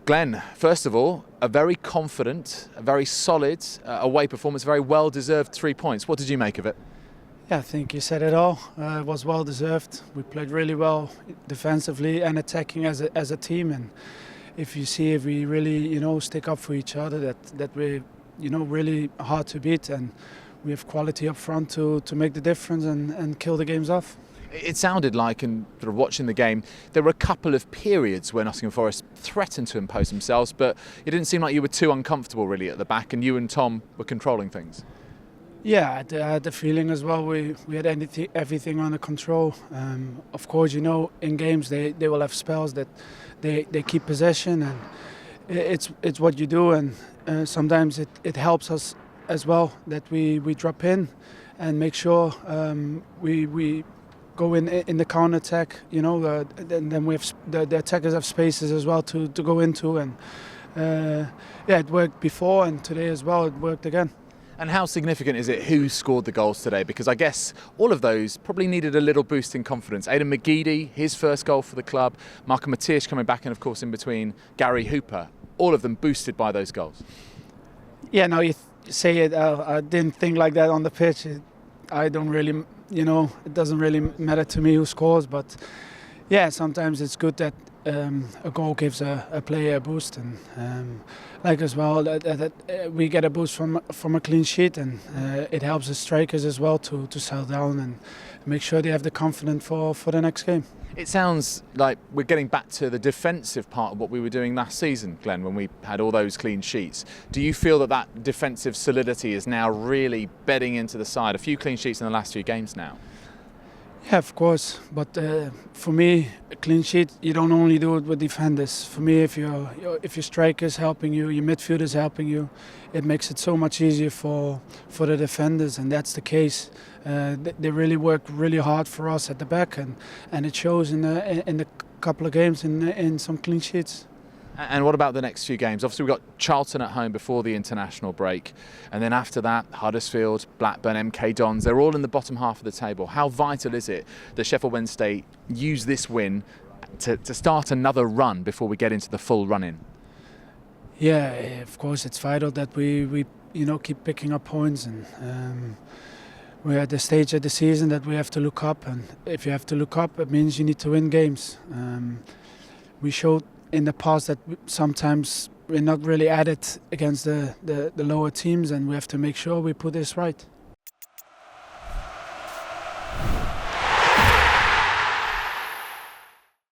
Glenn, first of all, a very confident, a very solid away performance, very well-deserved 3 points. What did you make of it? Yeah, I think you said it all. It was well deserved. We played really well defensively and attacking as a team. And if we really stick up for each other, that we're really hard to beat, and we have quality up front to make the difference and kill the games off. It sounded like, in sort of watching the game, there were a couple of periods where Nottingham Forest threatened to impose themselves, but it didn't seem like you were too uncomfortable really at the back, and you and Tom were controlling things. Yeah, I had the feeling as well. We had everything under control. Of course, in games they will have spells that they keep possession, and it's what you do. And sometimes it helps us as well that we drop in and make sure we go in the counter attack. Then we have the attackers have spaces as well to go into, and it worked before, and today as well it worked again. And how significant is it who scored the goals today? Because I guess all of those probably needed a little boost in confidence. Aidan McGeady, his first goal for the club, Marco Matias coming back, and of course in between Gary Hooper, all of them boosted by those goals. Yeah, now you say it, I didn't think like that on the pitch. I don't really, it doesn't really matter to me who scores, but yeah, sometimes it's good that a goal gives a player a boost, and like as well that we get a boost from a clean sheet, and it helps the strikers as well to settle down and make sure they have the confidence for the next game. It sounds like we're getting back to the defensive part of what we were doing last season, Glenn, when we had all those clean sheets. Do you feel that defensive solidity is now really bedding into the side? A few clean sheets in the last few games now. Yeah, of course, but for me, a clean sheet, you don't only do it with defenders. For me, if your strikers helping you, your midfielders helping you, it makes it so much easier for the defenders, and that's the case. They really work really hard for us at the back, and it shows in the couple of games in some clean sheets. And what about the next few games? Obviously, we've got Charlton at home before the international break. And then after that, Huddersfield, Blackburn, MK Dons, they're all in the bottom half of the table. How vital is it that Sheffield Wednesday use this win to start another run before we get into the full run-in? Yeah, of course, it's vital that we keep picking up points. And we're at the stage of the season that we have to look up. And if you have to look up, it means you need to win games. We showed in the past that sometimes we're not really at it against the lower teams, and we have to make sure we put this right.